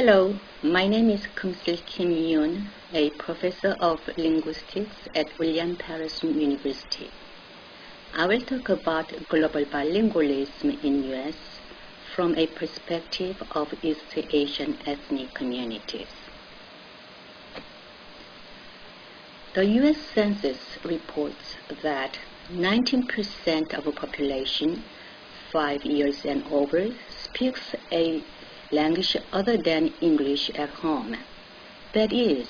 Hello, my name is Kumsil Kim Yoon, a professor of linguistics at William Paris University. I will talk about global bilingualism in U.S. from a perspective of East Asian ethnic communities. The U.S. Census reports that 19% of the population 5 years and over speaks a language other than English at home. That is,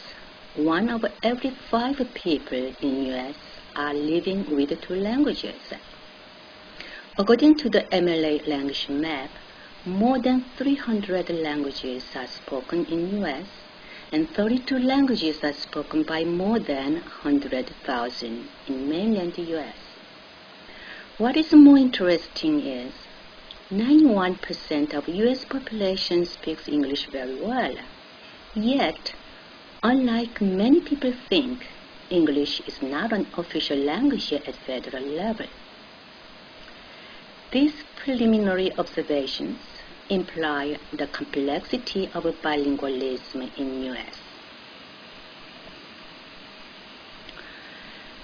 1 of every 5 people in U.S. are living with 2 languages. According to the MLA language map, more than 300 languages are spoken in U.S. and 32 languages are spoken by more than 100,000 in mainland U.S. What is more interesting is 91% of U.S. population speaks English very well. Yet, unlike many people think, English is not an official language at federal level. These preliminary observations imply the complexity of bilingualism in U.S.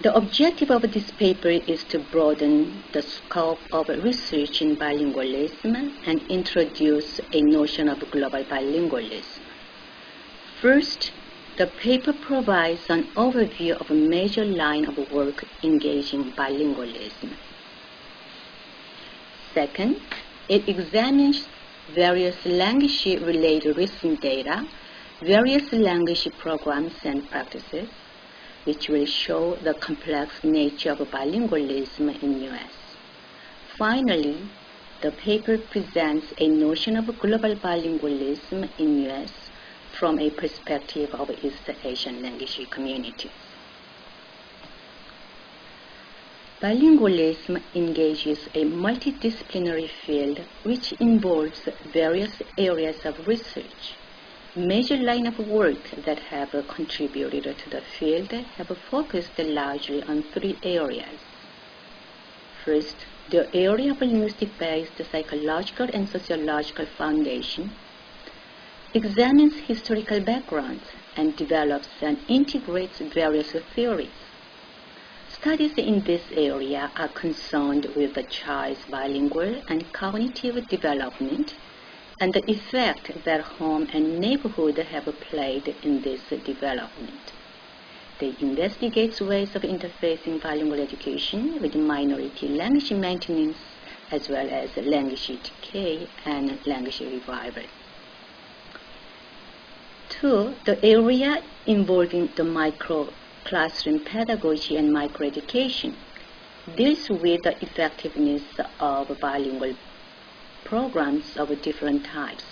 The objective of this paper is to broaden the scope of research in bilingualism and introduce a notion of global bilingualism. First, the paper provides an overview of a major line of work engaging bilingualism. Second, it examines various language-related recent data, various language programs and practices, which will show the complex nature of bilingualism in U.S. Finally, the paper presents a notion of global bilingualism in U.S. from a perspective of East Asian language communities. Bilingualism engages a multidisciplinary field which involves various areas of research. Major line of work that have contributed to the field have focused largely on 3 areas. First, the area of linguistic-based psychological and sociological foundation examines historical backgrounds and develops and integrates various theories. Studies in this area are concerned with the child's bilingual and cognitive development and the effect that home and neighborhood have played in this development. They investigate ways of interfacing bilingual education with minority language maintenance as well as language decay and language revival. 2. The area involving the micro-classroom pedagogy and microeducation deals with the effectiveness of bilingual programs of different types.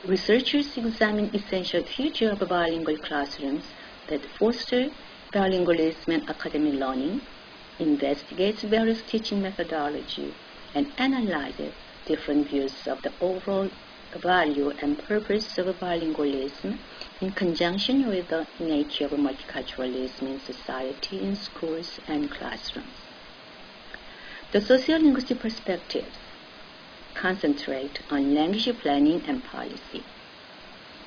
Researchers examine essential features of bilingual classrooms that foster bilingualism and academic learning, investigates various teaching methodology, and analyzes different views of the overall value and purpose of bilingualism in conjunction with the nature of multiculturalism in society, in schools, and classrooms. The sociolinguistic perspectives concentrate on language planning and policy.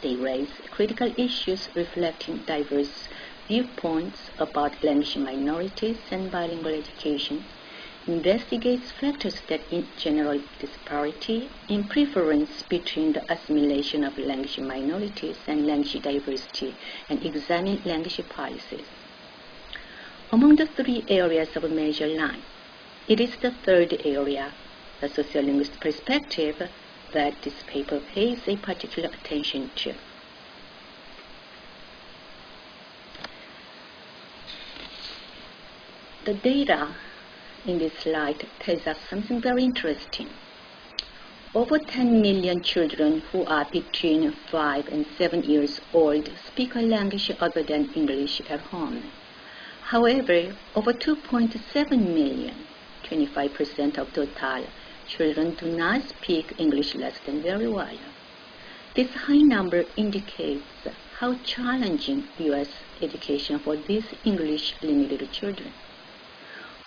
They raise critical issues reflecting diverse viewpoints about language minorities and bilingual education, investigates factors that generate disparity in preference between the assimilation of language minorities and language diversity, and examine language policies. Among the 3 areas of a major line, it is the 3rd area, the sociolinguistic perspective, that this paper pays a particular attention to. The data in this slide tells us something very interesting. Over 10 million children who are between 5 and 7 years old speak a language other than English at home. However, over 2.7 million, 25% of total children, do not speak English less than very well. This high number indicates how challenging U.S. education for these English-limited children.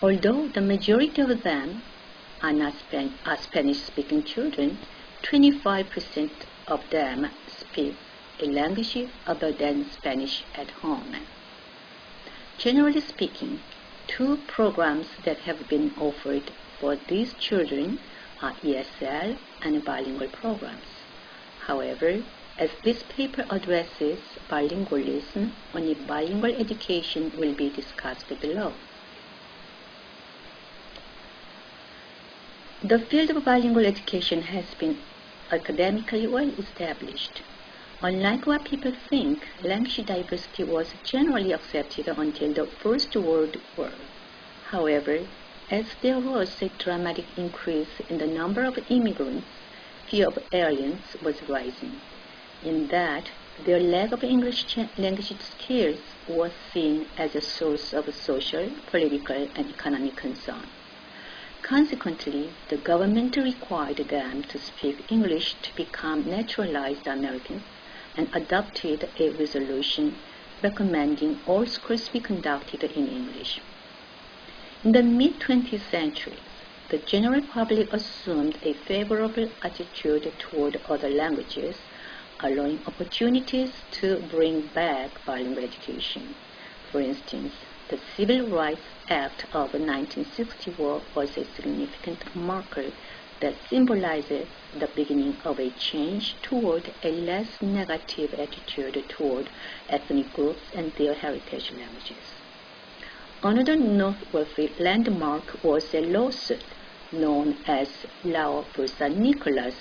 Although the majority of them are Spanish-speaking children, 25% of them speak a language other than Spanish at home. Generally speaking, two programs that have been offered for these children are ACLL and bilingual programs. However, as this paper addresses bilingualism, only bilingual education will be discussed below. The field of bilingual education has been academically well established. Unlike what people think, language diversity was generally accepted until the First World War. However, as there was a dramatic increase in the number of immigrants, fear of aliens was rising, in that their lack of English language skills was seen as a source of social, political, and economic concern. Consequently, the government required them to speak English to become naturalized Americans and adopted a resolution recommending all schools be conducted in English. In the mid-20th century, the general public assumed a favorable attitude toward other languages, allowing opportunities to bring back bilingual education. For instance, the Civil Rights Act of 1964 was a significant marker that symbolizes the beginning of a change toward a less negative attitude toward ethnic groups and their heritage languages. Another noteworthy landmark was a lawsuit known as Lau vs. Nicholas,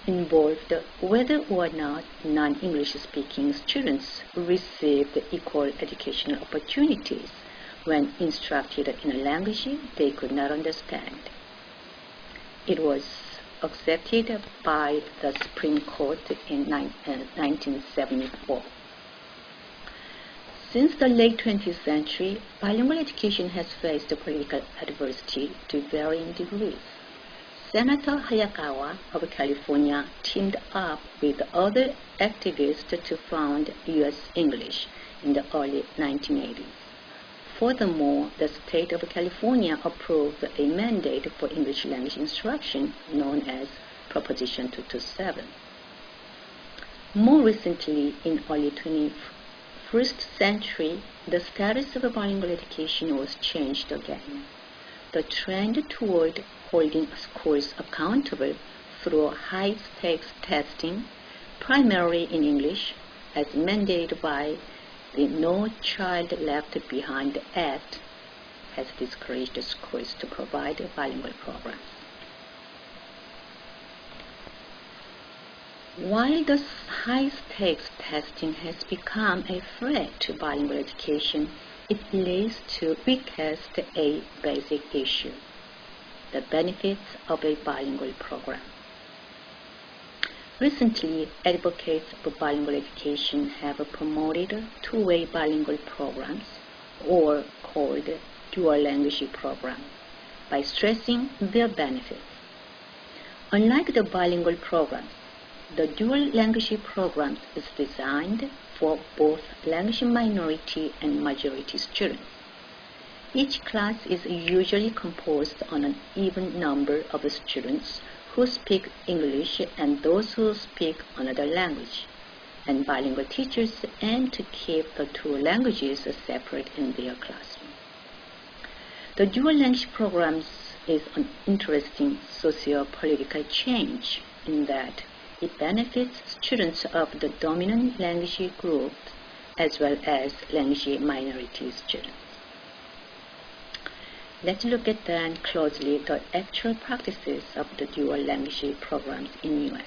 involved whether or not non-English speaking students received equal educational opportunities when instructed in a language they could not understand. It was accepted by the Supreme Court in 1974. Since the late 20th century, bilingual education has faced political adversity to varying degrees. Senator Hayakawa of California teamed up with other activists to found U.S. English in the early 1980s. Furthermore, the state of California approved a mandate for English language instruction known as Proposition 227. More recently, in early 21st century, the status of bilingual education was changed again. The trend toward holding schools accountable through high-stakes testing, primarily in English, as mandated by the No Child Left Behind Act, has discouraged schools to provide bilingual programs. While the high-stakes testing has become a threat to bilingual education, it leads to recast a basic issue: the benefits of a bilingual program. Recently, advocates for bilingual education have promoted two-way bilingual programs, or called dual language programs, by stressing their benefits. Unlike the bilingual programs, the dual language program is designed for both language minority and majority students. Each class is usually composed of an even number of students who speak English and those who speak another language, and bilingual teachers aim to keep the two languages separate in their classroom. The dual language programs is an interesting socio-political change in that it benefits students of the dominant language group as well as language minority students. Let's look at then closely the actual practices of the dual language programs in the U.S.